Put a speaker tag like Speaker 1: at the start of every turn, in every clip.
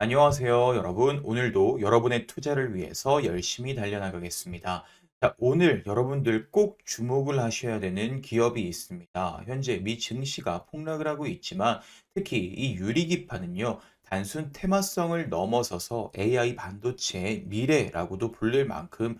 Speaker 1: 안녕하세요, 여러분. 오늘도 여러분의 투자를 위해서 열심히 달려나가겠습니다. 자, 오늘 여러분들 꼭 주목을 하셔야 되는 기업이 있습니다. 현재 미 증시가 폭락을 하고 있지만 특히 이 유리기판은요, 단순 테마성을 넘어서서 AI 반도체의 미래라고도 불릴 만큼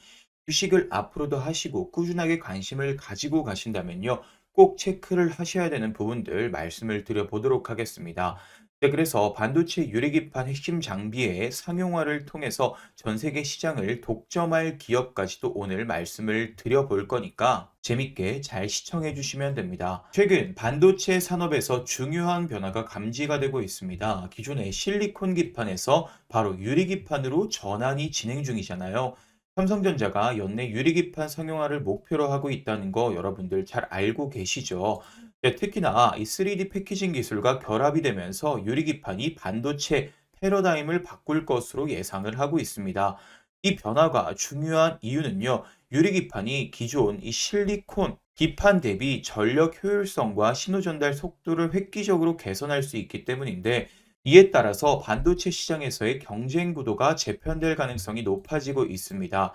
Speaker 1: 주식을 앞으로도 하시고 꾸준하게 관심을 가지고 가신다면요, 꼭 체크를 하셔야 되는 부분들 말씀을 드려보도록 하겠습니다. 네, 그래서 반도체 유리기판 핵심 장비의 상용화를 통해서 전 세계 시장을 독점할 기업까지도 오늘 말씀을 드려볼 거니까 재밌게 잘 시청해 주시면 됩니다. 최근 반도체 산업에서 중요한 변화가 감지가 되고 있습니다. 기존의 실리콘 기판에서 바로 유리기판으로 전환이 진행 중이잖아요. 삼성전자가 연내 유리기판 상용화를 목표로 하고 있다는 거 여러분들 잘 알고 계시죠? 네, 특히나 이 3D 패키징 기술과 결합이 되면서 유리기판이 반도체 패러다임을 바꿀 것으로 예상을 하고 있습니다. 이 변화가 중요한 이유는요, 유리기판이 기존 이 실리콘 기판 대비 전력 효율성과 신호 전달 속도를 획기적으로 개선할 수 있기 때문인데, 이에 따라서 반도체 시장에서의 경쟁 구도가 재편될 가능성이 높아지고 있습니다.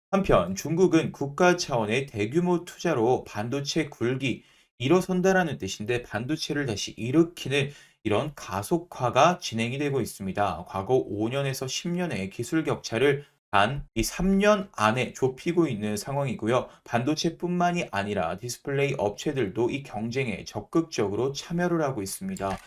Speaker 1: 한편 중국은 국가 차원의 대규모 투자로 반도체 굴기 일어선다라는 뜻인데 반도체를 다시 일으키는 이런 가속화가 진행이 되고 있습니다. 과거 5년에서 10년의 기술 격차를 단 이 3년 안에 좁히고 있는 상황이고요. 반도체뿐만이 아니라 디스플레이 업체들도 이 경쟁에 적극적으로 참여를 하고 있습니다.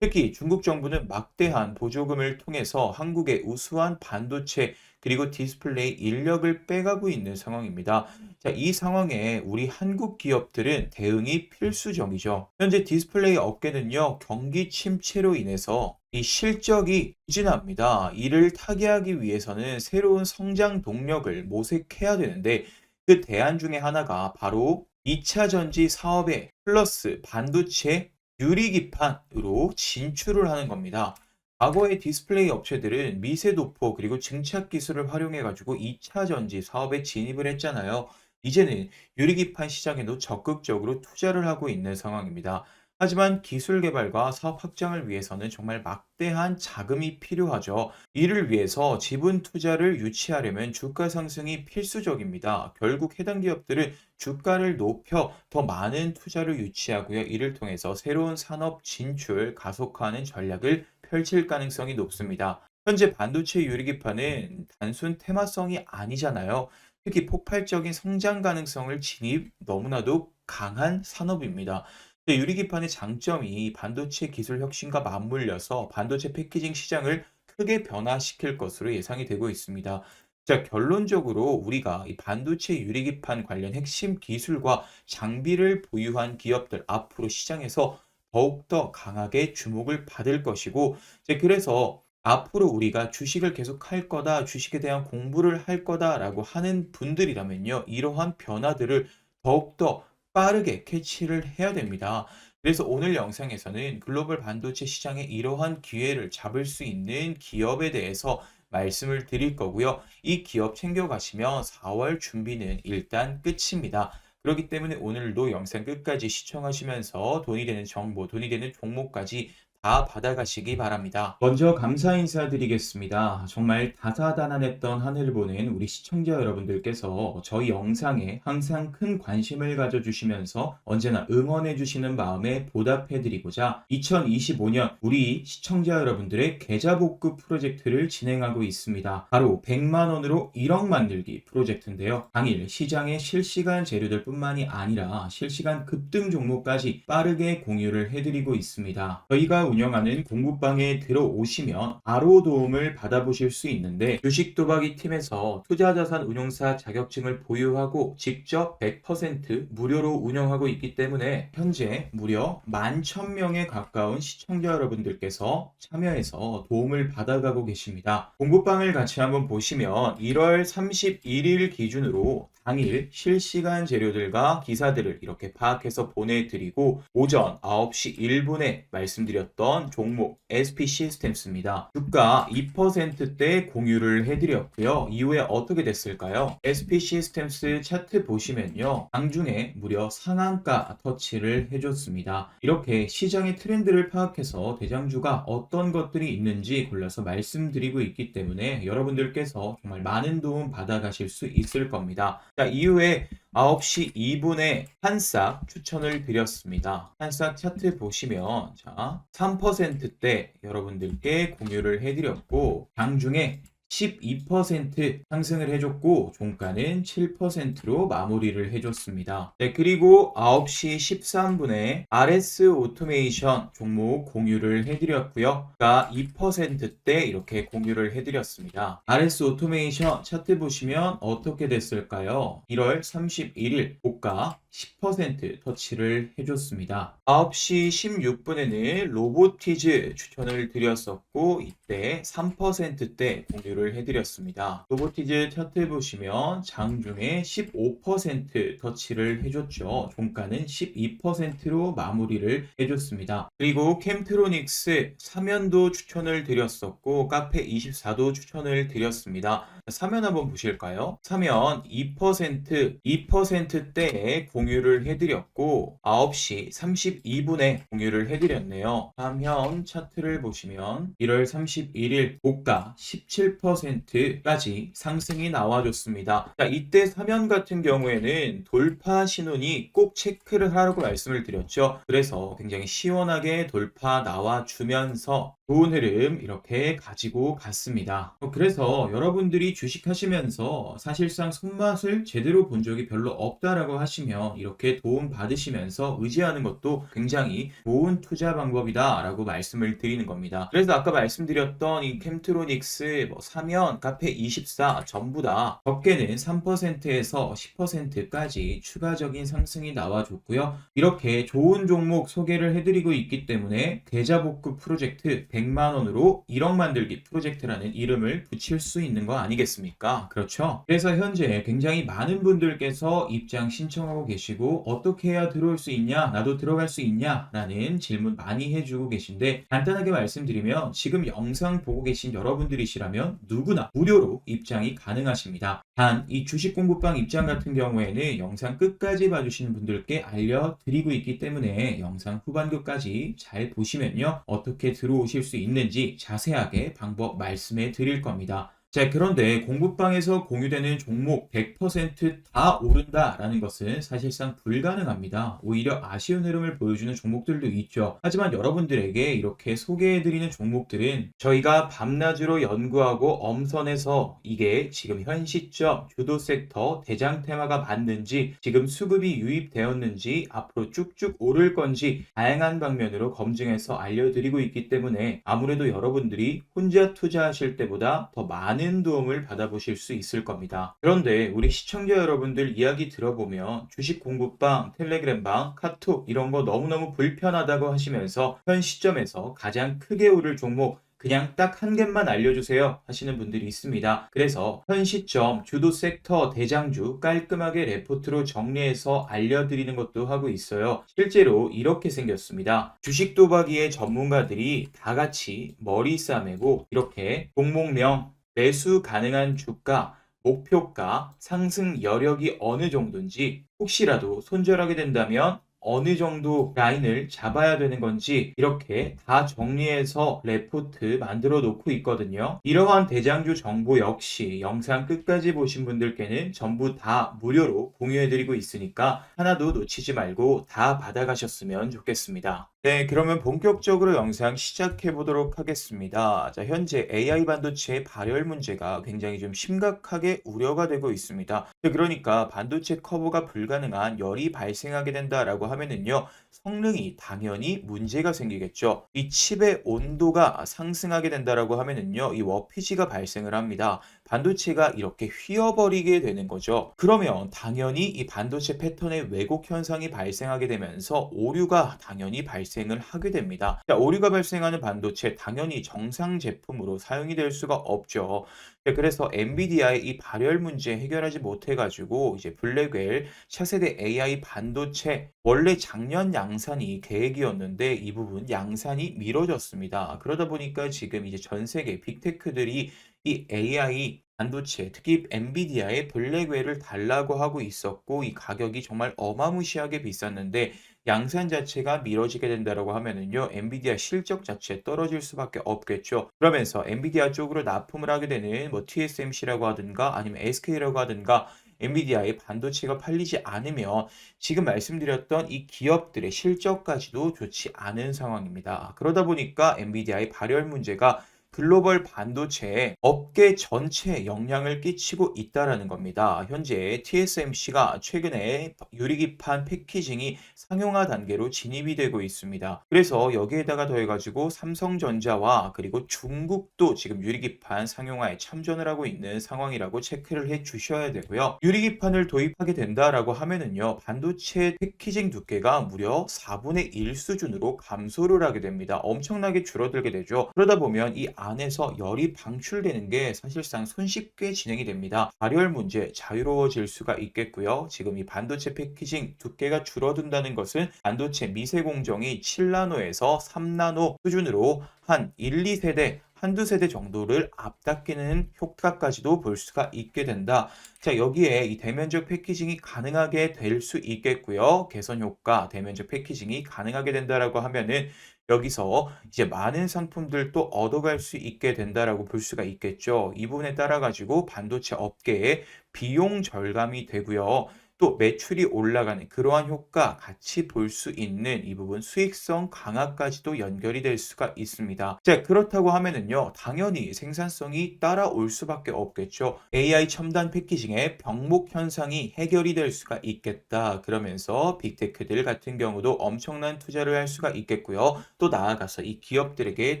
Speaker 1: 특히 중국 정부는 막대한 보조금을 통해서 한국의 우수한 반도체 그리고 디스플레이 인력을 빼가고 있는 상황입니다. 자, 이 상황에 우리 한국 기업들은 대응이 필수적이죠. 현재 디스플레이 업계는요, 경기 침체로 인해서 이 실적이 부진합니다. 이를 타개하기 위해서는 새로운 성장 동력을 모색해야 되는데 그 대안 중에 하나가 바로 2차 전지 사업의 플러스 반도체 유리기판으로 진출을 하는 겁니다. 과거의 디스플레이 업체들은 미세도포 그리고 증착 기술을 활용해 가지고 2차 전지 사업에 진입을 했잖아요. 이제는 유리기판 시장에도 적극적으로 투자를 하고 있는 상황입니다. 하지만 기술 개발과 사업 확장을 위해서는 정말 막대한 자금이 필요하죠. 이를 위해서 지분 투자를 유치하려면 주가 상승이 필수적입니다. 결국 해당 기업들은 주가를 높여 더 많은 투자를 유치하고요. 이를 통해서 새로운 산업 진출 가속화하는 전략을 펼칠 가능성이 높습니다. 현재 반도체 유리기판은 단순 테마성이 아니잖아요. 특히 폭발적인 성장 가능성을 지닌 너무나도 강한 산업입니다. 유리기판의 장점이 반도체 기술 혁신과 맞물려서 반도체 패키징 시장을 크게 변화시킬 것으로 예상이 되고 있습니다. 자, 결론적으로 우리가 이 반도체 유리기판 관련 핵심 기술과 장비를 보유한 기업들 앞으로 시장에서 더욱더 강하게 주목을 받을 것이고, 이제 그래서 앞으로 우리가 주식을 계속 할 거다, 주식에 대한 공부를 할 거다라고 하는 분들이라면요, 이러한 변화들을 더욱더 빠르게 캐치를 해야 됩니다. 그래서 오늘 영상에서는 글로벌 반도체 시장에 이러한 기회를 잡을 수 있는 기업에 대해서 말씀을 드릴 거고요. 이 기업 챙겨가시면 4월 준비는 일단 끝입니다. 그렇기 때문에 오늘도 영상 끝까지 시청하시면서 돈이 되는 정보, 돈이 되는 종목까지 다 받아가시기 바랍니다. 먼저 감사 인사드리겠습니다. 정말 다사다난했던 한 해를 보낸 우리 시청자 여러분들께서 저희 영상에 항상 큰 관심을 가져주시면서 언제나 응원해주시는 마음에 보답해드리고자 2025년 우리 시청자 여러분들의 계좌 복구 프로젝트를 진행하고 있습니다. 바로 100만 원으로 1억 만들기 프로젝트인데요. 당일 시장의 실시간 재료들 뿐만이 아니라 실시간 급등 종목까지 빠르게 공유를 해드리고 있습니다. 저희가 운영하는 공부방에 들어오시면 바로 도움을 받아보실 수 있는데 주식 도박이 팀에서 투자자산 운용사 자격증을 보유하고 직접 100% 무료로 운영하고 있기 때문에 현재 무려 11,000명에 가까운 시청자 여러분들께서 참여해서 도움을 받아가고 계십니다. 공부방을 같이 한번 보시면 1월 31일 기준으로 당일 실시간 재료들과 기사들을 이렇게 파악해서 보내드리고 오전 9시 1분에 말씀드렸던 드렸던 종목 SP 시스템스입니다. 주가 2%대 공유를 해드렸고요. 이후에 어떻게 됐을까요? SP 시스템스 차트 보시면요. 장중에 무려 상한가 터치를 해줬습니다. 이렇게 시장의 트렌드를 파악해서 대장주가 어떤 것들이 있는지 골라서 말씀드리고 있기 때문에 여러분들께서 정말 많은 도움 받아가실 수 있을 겁니다. 자, 이후에 9시 2분에 한싹 추천을 드렸습니다. 한싹 차트 보시면 자 3%대 여러분들께 공유를 해드렸고 장중에 12% 상승을 해줬고 종가는 7%로 마무리를 해줬습니다. 네, 그리고 9시 13분에 RS 오토메이션 종목 공유를 해드렸고요. 가 2%대 이렇게 공유를 해드렸습니다. RS 오토메이션 차트 보시면 어떻게 됐을까요? 1월 31일 고가 10% 터치를 해줬습니다. 9시 16분에는 로보티즈 추천을 드렸었고 이때 3%대 공유를 해드렸습니다. 로보티즈 차트 보시면 장중에 15% 터치를 해줬죠. 종가는 12%로 마무리를 해줬습니다. 그리고 캠트로닉스 사면도 추천을 드렸었고 카페24도 추천을 드렸습니다. 사면 한번 보실까요? 사면 2%대의 공유를 해드렸고 9시 32분에 공유를 해드렸네요. 사면 차트를 보시면 1월 31일 고가 17%까지 상승이 나와줬습니다. 자, 이때 사면 같은 경우에는 돌파 신호니 꼭 체크를 하라고 말씀을 드렸죠. 그래서 굉장히 시원하게 돌파 나와주면서 좋은 흐름 이렇게 가지고 갔습니다. 그래서 여러분들이 주식하시면서 사실상 손맛을 제대로 본 적이 별로 없다라고 하시면 이렇게 도움 받으시면서 의지하는 것도 굉장히 좋은 투자 방법이다 라고 말씀을 드리는 겁니다. 그래서 아까 말씀드렸던 이 캠트로닉스, 사면, 카페24 전부 다 적게는 3%에서 10%까지 추가적인 상승이 나와줬고요. 이렇게 좋은 종목 소개를 해드리고 있기 때문에 계좌복구 프로젝트 100만원으로 1억 만들기 프로젝트라는 이름을 붙일 수 있는 거 아니겠습니까? 그렇죠? 그래서 현재 굉장히 많은 분들께서 입장 신청하고 계시고 어떻게 해야 들어올 수 있냐? 나도 들어갈 수 있냐? 라는 질문 많이 해주고 계신데 간단하게 말씀드리면 지금 영상 보고 계신 여러분들이시라면 누구나 무료로 입장이 가능하십니다. 단 이 주식 공부방 입장 같은 경우에는 영상 끝까지 봐주시는 분들께 알려드리고 있기 때문에 영상 후반부까지 잘 보시면요. 어떻게 들어오실 수 있는지 자세하게 방법 말씀해 드릴 겁니다. 자, 그런데 공부방에서 공유되는 종목 100%다 오른다라는 것은 사실상 불가능합니다. 오히려 아쉬운 흐름을 보여주는 종목들도 있죠. 하지만 여러분들에게 이렇게 소개해드리는 종목들은 저희가 밤낮으로 연구하고 엄선해서 이게 지금 현 시점 주도 섹터 대장 테마가 맞는지 지금 수급이 유입되었는지 앞으로 쭉쭉 오를 건지 다양한 방면으로 검증해서 알려드리고 있기 때문에 아무래도 여러분들이 혼자 투자하실 때보다 더 많은 도움을 받아보실 수 있을 겁니다. 그런데 우리 시청자 여러분들 이야기 들어보면 주식 공부방, 텔레그램방, 카톡 이런 거 너무너무 불편하다고 하시면서 현 시점에서 가장 크게 오를 종목 그냥 딱 한 개만 알려주세요 하시는 분들이 있습니다. 그래서 현 시점 주도 섹터 대장주 깔끔하게 레포트로 정리해서 알려드리는 것도 하고 있어요. 실제로 이렇게 생겼습니다. 주식 도박이의 전문가들이 다 같이 머리 싸매고 이렇게 종목명, 매수 가능한 주가, 목표가, 상승 여력이 어느 정도인지 혹시라도 손절하게 된다면 어느 정도 라인을 잡아야 되는 건지 이렇게 다 정리해서 레포트 만들어 놓고 있거든요. 이러한 대장주 정보 역시 영상 끝까지 보신 분들께는 전부 다 무료로 공유해드리고 있으니까 하나도 놓치지 말고 다 받아가셨으면 좋겠습니다. 네, 그러면 본격적으로 영상 시작해 보도록 하겠습니다. 자, 현재 AI 반도체의 발열 문제가 굉장히 좀 심각하게 우려가 되고 있습니다. 그러니까 반도체 커버가 불가능한 열이 발생하게 된다라고 하면은요, 성능이 당연히 문제가 생기겠죠. 이 칩의 온도가 상승하게 된다라고 하면은요, 이 워피지가 발생을 합니다. 반도체가 이렇게 휘어버리게 되는 거죠. 그러면 당연히 이 반도체 패턴의 왜곡 현상이 발생하게 되면서 오류가 당연히 발생을 하게 됩니다. 자, 오류가 발생하는 반도체 당연히 정상 제품으로 사용이 될 수가 없죠. 그래서 엔비디아의 이 발열 문제 해결하지 비롯해 가지고 이제 블랙웰 차세대 AI 반도체 원래 작년 양산이 계획이었는데 이 부분 양산이 미뤄졌습니다. 그러다 보니까 지금 이제 전 세계 빅테크들이 이 AI 반도체, 특히 엔비디아의 블랙웰을 달라고 하고 있었고 이 가격이 정말 어마무시하게 비쌌는데 양산 자체가 미뤄지게 된다라고 하면은요, 엔비디아 실적 자체 떨어질 수밖에 없겠죠. 그러면서 엔비디아 쪽으로 납품을 하게 되는 뭐 TSMC라고 하든가 아니면 SK라고 하든가 엔비디아의 반도체가 팔리지 않으면 지금 말씀드렸던 이 기업들의 실적까지도 좋지 않은 상황입니다. 그러다 보니까 엔비디아의 발열 문제가 글로벌 반도체 업계 전체에 영향을 끼치고 있다라는 겁니다. 현재 TSMC가 최근에 유리기판 패키징이 상용화 단계로 진입이 되고 있습니다. 그래서 여기에다가 더해가지고 삼성전자와 그리고 중국도 지금 유리기판 상용화에 참전을 하고 있는 상황이라고 체크를 해 주셔야 되고요. 유리기판을 도입하게 된다라고 하면은요, 반도체 패키징 두께가 무려 4분의 1 수준으로 감소를 하게 됩니다. 엄청나게 줄어들게 되죠. 그러다 보면 이 안에서 열이 방출되는 게 사실상 손쉽게 진행이 됩니다. 발열 문제 자유로워질 수가 있겠고요. 지금 이 반도체 패키징 두께가 줄어든다는 것은 반도체 미세 공정이 7나노에서 3나노 수준으로 한 1, 2세대 한두 세대 정도를 앞당기는 효과까지도 볼 수가 있게 된다. 자, 여기에 이 대면적 패키징이 가능하게 될 수 있겠고요. 개선 효과, 대면적 패키징이 가능하게 된다라고 하면은 여기서 이제 많은 상품들도 얻어갈 수 있게 된다라고 볼 수가 있겠죠. 이 부분에 따라 가지고 반도체 업계의 비용 절감이 되고요. 또 매출이 올라가는 그러한 효과 같이 볼 수 있는 이 부분 수익성 강화까지도 연결이 될 수가 있습니다. 자, 그렇다고 하면은요, 당연히 생산성이 따라올 수밖에 없겠죠. AI 첨단 패키징의 병목 현상이 해결이 될 수가 있겠다. 그러면서 빅테크들 같은 경우도 엄청난 투자를 할 수가 있겠고요. 또 나아가서 이 기업들에게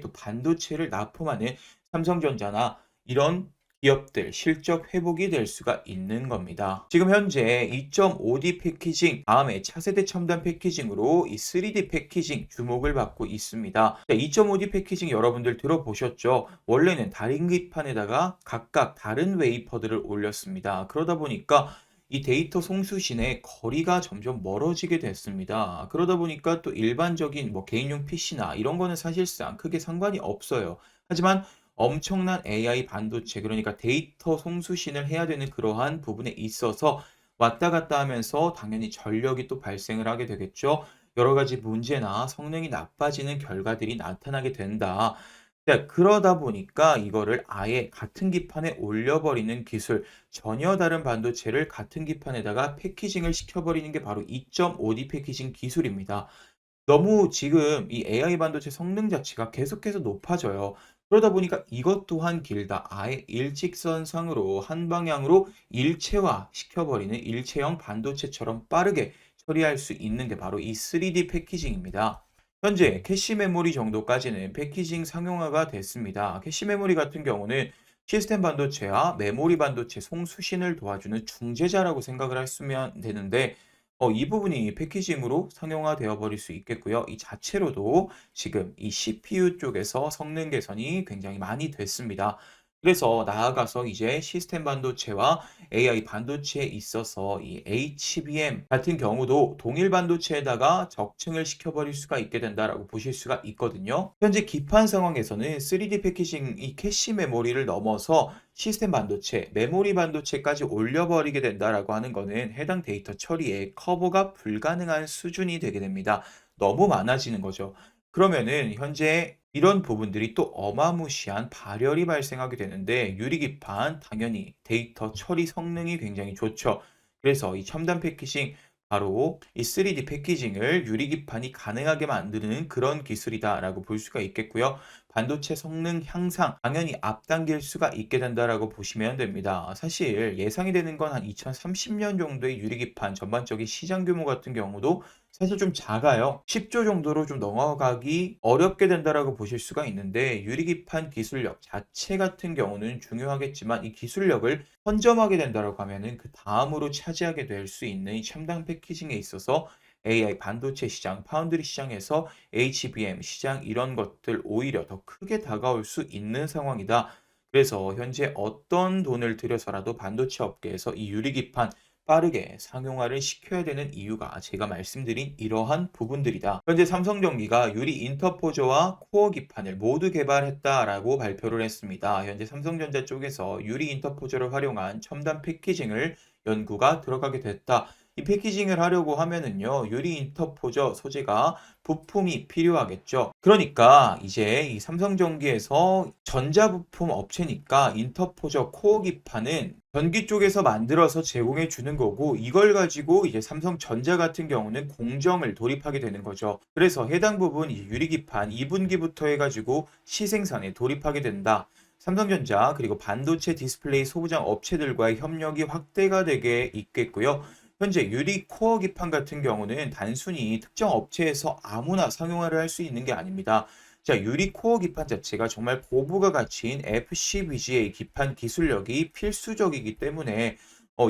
Speaker 1: 또 반도체를 납품하는 삼성전자나 이런 기업들 실적 회복이 될 수가 있는 겁니다. 지금 현재 2.5D 패키징, 다음에 차세대 첨단 패키징으로 이 3D 패키징 주목을 받고 있습니다. 2.5D 패키징 여러분들 들어보셨죠? 원래는 다림기판에다가 각각 다른 웨이퍼들을 올렸습니다. 그러다 보니까 이 데이터 송수신의 거리가 점점 멀어지게 됐습니다. 그러다 보니까 또 일반적인 뭐 개인용 PC나 이런 거는 사실상 크게 상관이 없어요. 하지만 엄청난 AI 반도체, 그러니까 데이터 송수신을 해야 되는 그러한 부분에 있어서 왔다 갔다 하면서 당연히 전력이 또 발생을 하게 되겠죠. 여러 가지 문제나 성능이 나빠지는 결과들이 나타나게 된다. 자, 그러다 보니까 이거를 아예 같은 기판에 올려버리는 기술, 전혀 다른 반도체를 같은 기판에다가 패키징을 시켜버리는 게 바로 2.5D 패키징 기술입니다. 너무 지금 이 AI 반도체 성능 자체가 계속해서 높아져요. 그러다 보니까 이것 또한 길다. 아예 일직선상으로 한 방향으로 일체화 시켜버리는 일체형 반도체처럼 빠르게 처리할 수 있는 게 바로 이 3D 패키징입니다. 현재 캐시 메모리 정도까지는 패키징 상용화가 됐습니다. 캐시 메모리 같은 경우는 시스템 반도체와 메모리 반도체 송수신을 도와주는 중재자라고 생각을 하시면 되는데 이 부분이 패키징으로 상용화되어 버릴 수 있겠고요. 이 자체로도 지금 이 CPU 쪽에서 성능 개선이 굉장히 많이 됐습니다. 그래서 나아가서 이제 시스템 반도체와 AI 반도체에 있어서 이 HBM 같은 경우도 동일 반도체에다가 적층을 시켜버릴 수가 있게 된다라고 보실 수가 있거든요. 현재 기판 상황에서는 3D 패키징 이 캐시 메모리를 넘어서 시스템 반도체, 메모리 반도체까지 올려버리게 된다라고 하는 거는 해당 데이터 처리에 커버가 불가능한 수준이 되게 됩니다. 너무 많아지는 거죠. 그러면은 현재 이런 부분들이 또 어마무시한 발열이 발생하게 되는데 유리기판 당연히 데이터 처리 성능이 굉장히 좋죠. 그래서 이 첨단 패키징 바로 이 3D 패키징을 유리기판이 가능하게 만드는 그런 기술이다라고 볼 수가 있겠고요. 반도체 성능 향상 당연히 앞당길 수가 있게 된다라고 보시면 됩니다. 사실 예상이 되는 건 한 2030년 정도의 유리기판 전반적인 시장 규모 같은 경우도 사실 좀 작아요. 10조 정도로 좀 넘어가기 어렵게 된다라고 보실 수가 있는데 유리기판 기술력 자체 같은 경우는 중요하겠지만 이 기술력을 선점하게 된다라고 하면은 그 다음으로 차지하게 될 수 있는 이 첨단 패키징에 있어서 AI 반도체 시장, 파운드리 시장에서 HBM 시장 이런 것들 오히려 더 크게 다가올 수 있는 상황이다. 그래서 현재 어떤 돈을 들여서라도 반도체 업계에서 이 유리기판 빠르게 상용화를 시켜야 되는 이유가 제가 말씀드린 이러한 부분들이다. 현재 삼성전기가 유리 인터포저와 코어 기판을 모두 개발했다라고 발표를 했습니다. 현재 삼성전자 쪽에서 유리 인터포저를 활용한 첨단 패키징을 연구가 들어가게 됐다. 이 패키징을 하려고 하면은요, 유리 인터포저 소재가 부품이 필요하겠죠. 그러니까 이제 이 삼성전기에서 전자부품 업체니까 인터포저 코어 기판은 전기 쪽에서 만들어서 제공해 주는 거고, 이걸 가지고 이제 삼성전자 같은 경우는 공정을 돌입하게 되는 거죠. 그래서 해당 부분 이 유리기판 2분기부터 해가지고 시생산에 돌입하게 된다. 삼성전자 그리고 반도체 디스플레이 소부장 업체들과의 협력이 확대가 되게 있겠고요. 현재 유리 코어 기판 같은 경우는 단순히 특정 업체에서 아무나 상용화를 할 수 있는 게 아닙니다. 자, 유리 코어 기판 자체가 정말 고부가 가치인 FCVGA 기판 기술력이 필수적이기 때문에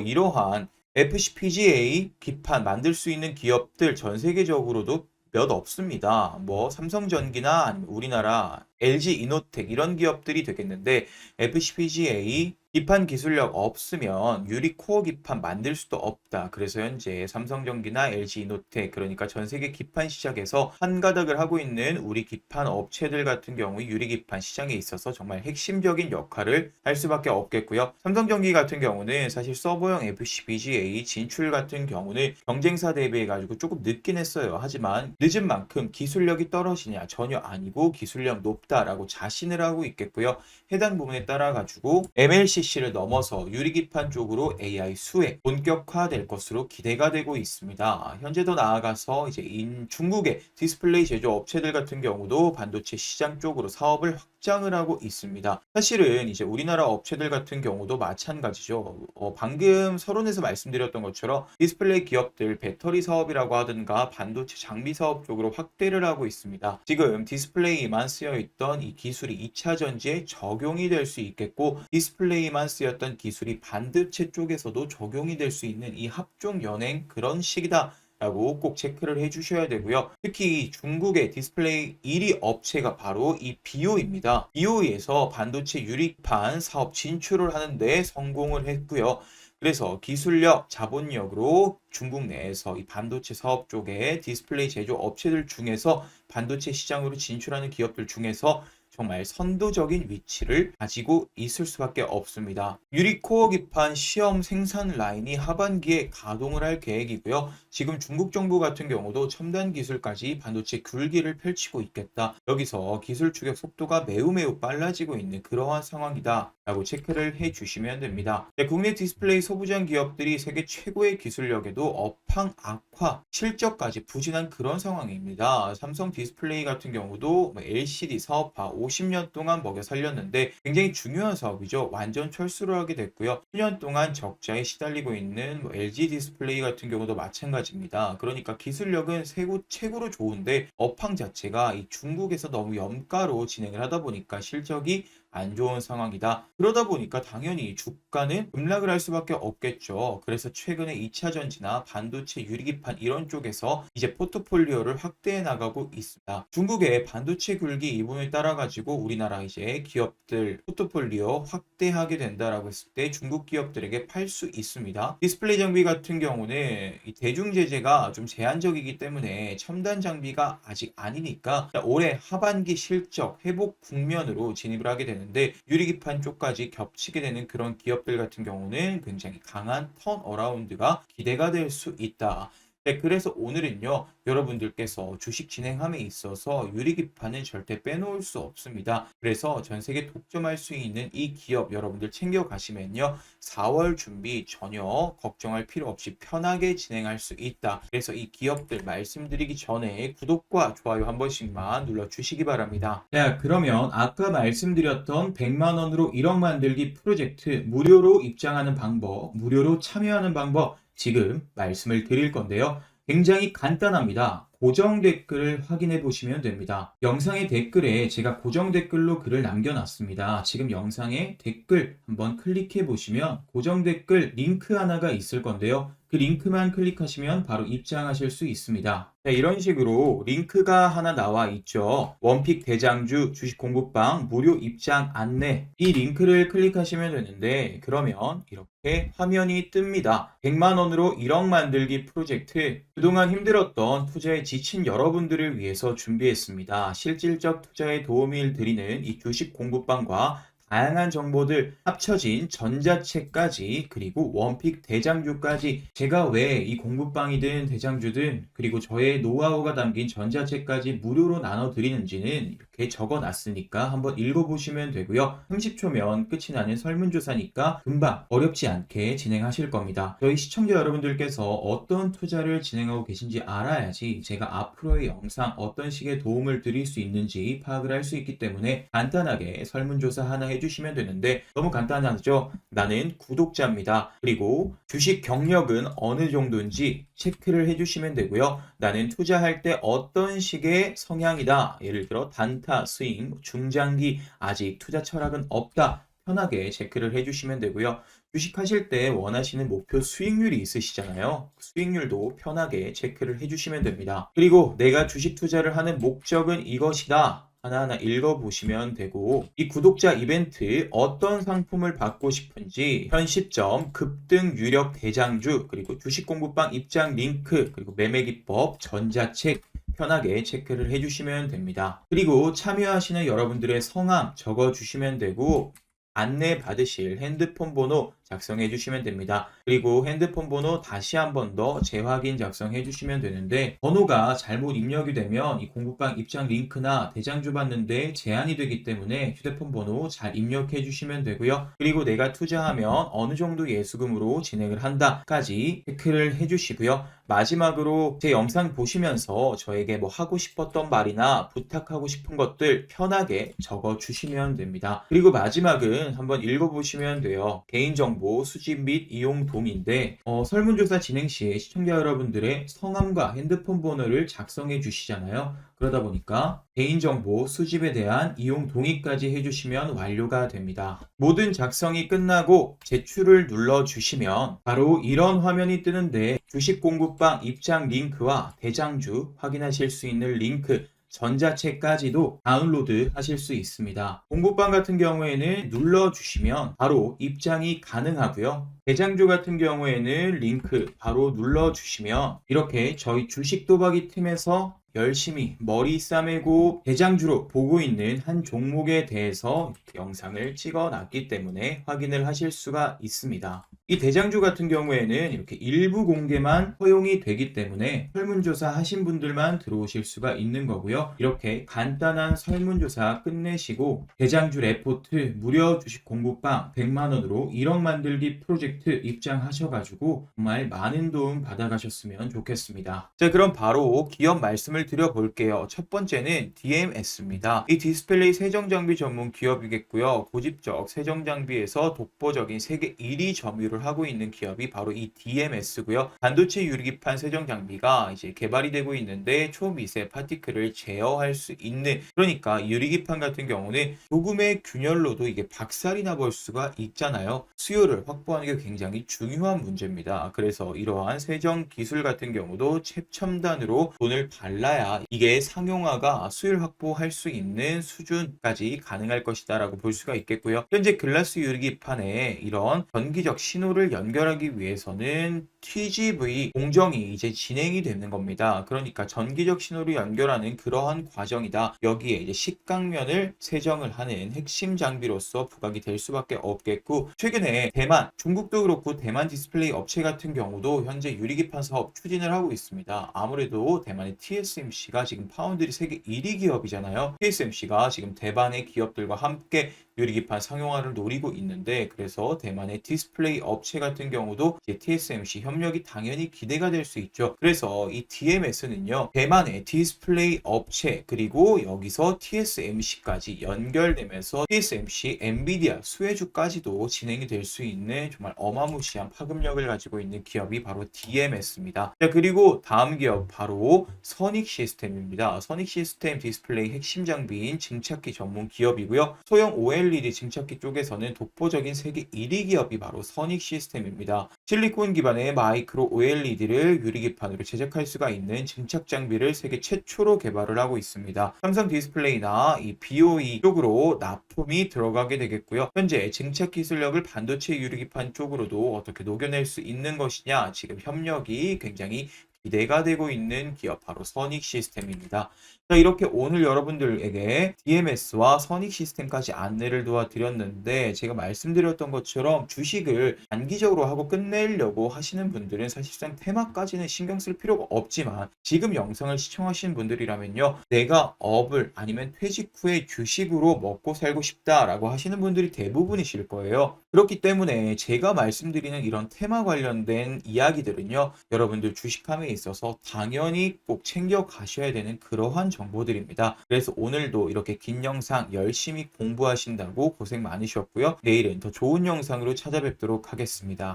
Speaker 1: 이러한 FCPGA 기판 만들 수 있는 기업들 전 세계적으로도 몇 없습니다. 뭐 삼성전기나 아니면 우리나라 LG 이노텍 이런 기업들이 되겠는데, FCPGA 기판 기술력 없으면 유리 코어 기판 만들 수도 없다. 그래서 현재 삼성전기나 LG 이노텍, 그러니까 전 세계 기판 시장에서 한가닥을 하고 있는 우리 기판 업체들 같은 경우 유리 기판 시장에 있어서 정말 핵심적인 역할을 할 수밖에 없겠고요. 삼성전기 같은 경우는 사실 서버용 FCPGA 진출 같은 경우는 경쟁사 대비해 가지고 조금 늦긴 했어요. 하지만 늦은 만큼 기술력이 떨어지냐? 전혀 아니고 기술력 높다라고 자신을 하고 있겠고요. 해당 부분에 따라 가지고 MLCC를 넘어서 유리기판 쪽으로 AI 수혜 본격화될 것으로 기대가 되고 있습니다. 현재 더 나아가서 이제 중국의 디스플레이 제조 업체들 같은 경우도 반도체 시장 쪽으로 사업을 확장을 하고 있습니다. 사실은 이제 우리나라 업체들 같은 경우도 마찬가지죠. 방금 서론에서 말씀드렸던 것처럼 디스플레이 기업들 배터리 사업이라고 하든가 반도체 장비 사업 쪽으로 확대를 하고 있습니다. 지금 디스플레이만 쓰여 있던 이 기술이 2차 전지에 적용이 될 수 있겠고, 디스플레이만 쓰였던 기술이 반도체 쪽에서도 적용이 될 수 있는 이 합종 연행 그런 시기다 라고 꼭 체크를 해주셔야 되고요. 특히 중국의 디스플레이 1위 업체가 바로 이 BOE입니다. BOE에서 반도체 유리판 사업 진출을 하는데 성공을 했고요. 그래서 기술력, 자본력으로 중국 내에서 이 반도체 사업 쪽에 디스플레이 제조 업체들 중에서 반도체 시장으로 진출하는 기업들 중에서 정말 선도적인 위치를 가지고 있을 수밖에 없습니다. 유리코어 기판 시험 생산 라인이 하반기에 가동을 할 계획이고요. 지금 중국 정부 같은 경우도 첨단 기술까지 반도체 굴기를 펼치고 있겠다. 여기서 기술 추격 속도가 매우 빨라지고 있는 그러한 상황이다 라고 체크를 해 주시면 됩니다. 국내 디스플레이 소부장 기업들이 세계 최고의 기술력에도 업황 악화, 실적까지 부진한 그런 상황입니다. 삼성 디스플레이 같은 경우도 LCD 사업화 50년 동안 먹여 살렸는데 굉장히 중요한 사업이죠. 완전 철수를 하게 됐고요. 수년 동안 적자에 시달리고 있는 LG 디스플레이 같은 경우도 마찬가지입니다. 그러니까 기술력은 최고로 좋은데 업황 자체가 이 중국에서 너무 염가로 진행을 하다 보니까 실적이 안 좋은 상황이다. 그러다 보니까 당연히 주가는 급락을 할 수밖에 없겠죠. 그래서 최근에 2차 전지나 반도체 유리기판 이런 쪽에서 이제 포트폴리오를 확대해 나가고 있습니다. 중국의 반도체 굴기 이분을 따라 가지고 우리나라 이제 기업들 포트폴리오 확대하게 된다라고 했을 때 중국 기업들에게 팔 수 있습니다. 디스플레이 장비 같은 경우는 이 대중 제재가 좀 제한적이기 때문에 첨단 장비가 아직 아니니까 올해 하반기 실적 회복 국면으로 진입을 하게 되는 데 유리기판 쪽까지 겹치게 되는 그런 기업들 같은 경우는 굉장히 강한 턴어라운드가 기대가 될 수 있다. 네, 그래서 오늘은요, 여러분들께서 주식 진행함에 있어서 유리기판은 절대 빼놓을 수 없습니다. 그래서 전 세계 독점할 수 있는 이 기업 여러분들 챙겨가시면요, 4월 준비 전혀 걱정할 필요 없이 편하게 진행할 수 있다. 그래서 이 기업들 말씀드리기 전에 구독과 좋아요 한 번씩만 눌러주시기 바랍니다. 자, 그러면 아까 말씀드렸던 100만 원으로 1억 만들기 프로젝트 무료로 입장하는 방법, 무료로 참여하는 방법 지금 말씀을 드릴 건데요. 굉장히 간단합니다. 고정 댓글을 확인해 보시면 됩니다. 영상의 댓글에 제가 고정 댓글로 글을 남겨놨습니다. 지금 영상의 댓글 한번 클릭해 보시면 고정 댓글 링크 하나가 있을 건데요. 그 링크만 클릭하시면 바로 입장하실 수 있습니다. 자, 이런 식으로 링크가 하나 나와 있죠. 원픽 대장주 주식 공부방 무료 입장 안내. 이 링크를 클릭하시면 되는데 그러면 이렇게 화면이 뜹니다. 100만 원으로 1억 만들기 프로젝트. 그동안 힘들었던 투자에 지친 여러분들을 위해서 준비했습니다. 실질적 투자에 도움을 드리는 이 주식 공부방과 다양한 정보들 합쳐진 전자책까지 그리고 원픽 대장주까지 제가 왜 이 공부방이든 대장주든 그리고 저의 노하우가 담긴 전자책까지 무료로 나눠드리는지는 이렇게 적어놨으니까 한번 읽어보시면 되고요. 30초면 끝이 나는 설문조사니까 금방 어렵지 않게 진행하실 겁니다. 저희 시청자 여러분들께서 어떤 투자를 진행하고 계신지 알아야지 제가 앞으로의 영상 어떤 식의 도움을 드릴 수 있는지 파악을 할 수 있기 때문에 간단하게 설문조사 하나 해주시면 되는데 너무 간단하죠? 나는 구독자입니다. 그리고 주식 경력은 어느 정도인지 체크를 해주시면 되고요. 나는 투자할 때 어떤 식의 성향이다. 예를 들어 단타, 스윙, 중장기, 아직 투자 철학은 없다. 편하게 체크를 해주시면 되고요. 주식하실 때 원하시는 목표 수익률이 있으시잖아요. 수익률도 편하게 체크를 해주시면 됩니다. 그리고 내가 주식 투자를 하는 목적은 이것이다. 하나하나 읽어보시면 되고 이 구독자 이벤트 어떤 상품을 받고 싶은지 편집점, 급등 유력 대장주, 그리고 주식 공부방 입장 링크, 그리고 매매 기법, 전자책 편하게 체크를 해주시면 됩니다. 그리고 참여하시는 여러분들의 성함 적어주시면 되고 안내 받으실 핸드폰 번호 작성해 주시면 됩니다. 그리고 핸드폰 번호 다시 한 번 더 재확인 작성해 주시면 되는데 번호가 잘못 입력이 되면 이 공부방 입장 링크나 대장주 받는데 제한이 되기 때문에 휴대폰 번호 잘 입력해 주시면 되고요. 그리고 내가 투자하면 어느 정도 예수금으로 진행을 한다까지 체크를 해 주시고요. 마지막으로 제 영상 보시면서 저에게 뭐 하고 싶었던 말이나 부탁하고 싶은 것들 편하게 적어 주시면 됩니다. 그리고 마지막은 한번 읽어보시면 돼요. 개인정보 수집 및 이용 동의인데 설문조사 진행 시 시청자 여러분들의 성함과 핸드폰 번호를 작성해 주시잖아요. 그러다 보니까 개인정보 수집에 대한 이용 동의까지 해주시면 완료가 됩니다. 모든 작성이 끝나고 제출을 눌러주시면 바로 이런 화면이 뜨는데 주식 공부방 입장 링크와 대장주 확인하실 수 있는 링크 전자책까지도 다운로드 하실 수 있습니다. 공부방 같은 경우에는 눌러주시면 바로 입장이 가능하고요. 대장주 같은 경우에는 링크 바로 눌러주시면 이렇게 저희 주식 도박이 팀에서 열심히 머리 싸매고 대장주로 보고 있는 한 종목에 대해서 이렇게 영상을 찍어 놨기 때문에 확인을 하실 수가 있습니다. 이 대장주 같은 경우에는 이렇게 일부 공개만 허용이 되기 때문에 설문조사 하신 분들만 들어오실 수가 있는 거고요. 이렇게 간단한 설문조사 끝내시고 대장주 레포트 무료 주식 공부방 100만원으로 1억 만들기 프로젝트 입장하셔가지고 정말 많은 도움 받아가셨으면 좋겠습니다. 자, 그럼 바로 기업 말씀을 드려볼게요. 첫 번째는 DMS입니다. 이 디스플레이 세정장비 전문 기업이겠고요. 고집적 세정장비에서 독보적인 세계 1위 점유율을 하고 있는 기업이 바로 이 DMS고요. 반도체 유리기판 세정장비가 이제 개발이 되고 있는데 초미세 파티클을 제어할 수 있는 그러니까 유리기판 같은 경우는 조금의 균열로도 이게 박살이 나볼 수가 있잖아요. 수요를 확보하는 게 굉장히 중요한 문제입니다. 그래서 이러한 세정 기술 같은 경우도 최첨단으로 돈을 발라야 이게 상용화가 수요를 확보할 수 있는 수준까지 가능할 것이다 라고 볼 수가 있겠고요. 현재 글라스 유리기판에 이런 전기적 신호를 연결하기 위해서는 TGV 공정이 이제 진행이 되는 겁니다. 그러니까 전기적 신호를 연결하는 그러한 과정이다. 여기에 이제 식각면을 세정을 하는 핵심 장비로서 부각이 될 수밖에 없겠고 최근에 대만, 중국도 그렇고 대만 디스플레이 업체 같은 경우도 현재 유리기판 사업 추진을 하고 있습니다. 아무래도 대만의 TSMC가 지금 파운드리 세계 1위 기업이잖아요. TSMC가 지금 대만의 기업들과 함께 유리기판 상용화를 노리고 있는데 그래서 대만의 디스플레이 업체 같은 경우도 이제 TSMC 협력이 당연히 기대가 될 수 있죠. 그래서 이 DMS는요 대만의 디스플레이 업체 그리고 여기서 TSMC까지 연결되면서 TSMC, 엔비디아, 수혜주까지도 진행이 될 수 있는 정말 어마무시한 파급력을 가지고 있는 기업이 바로 DMS입니다. 자, 그리고 다음 기업 바로 선익 시스템입니다. 선익 시스템 디스플레이 핵심 장비인 증착기 전문 기업이고요. 소형 OLED OLED 증착기 쪽에서는 독보적인 세계 1위 기업이 바로 선익 시스템입니다. 실리콘 기반의 마이크로 OLED를 유리기판으로 제작할 수가 있는 증착 장비를 세계 최초로 개발을 하고 있습니다. 삼성 디스플레이나 이 BOE 쪽으로 납품이 들어가게 되겠고요. 현재 증착 기술력을 반도체 유리기판 쪽으로도 어떻게 녹여낼 수 있는 것이냐, 지금 협력이 굉장히 기대가 되고 있는 기업 바로 선익 시스템입니다. 자, 이렇게 오늘 여러분들에게 DMS와 선익 시스템까지 안내를 도와드렸는데, 제가 말씀드렸던 것처럼 주식을 단기적으로 하고 끝내려고 하시는 분들은 사실상 테마까지는 신경 쓸 필요가 없지만, 지금 영상을 시청하시는 분들이라면요, 내가 업을 아니면 퇴직 후에 주식으로 먹고 살고 싶다라고 하시는 분들이 대부분이실 거예요. 그렇기 때문에 제가 말씀드리는 이런 테마 관련된 이야기들은요, 여러분들 주식함에 있어서 당연히 꼭 챙겨 가셔야 되는 그러한 정보들입니다. 그래서 오늘도 이렇게 긴 영상 열심히 공부하신다고 고생 많으셨고요. 내일은 더 좋은 영상으로 찾아뵙도록 하겠습니다.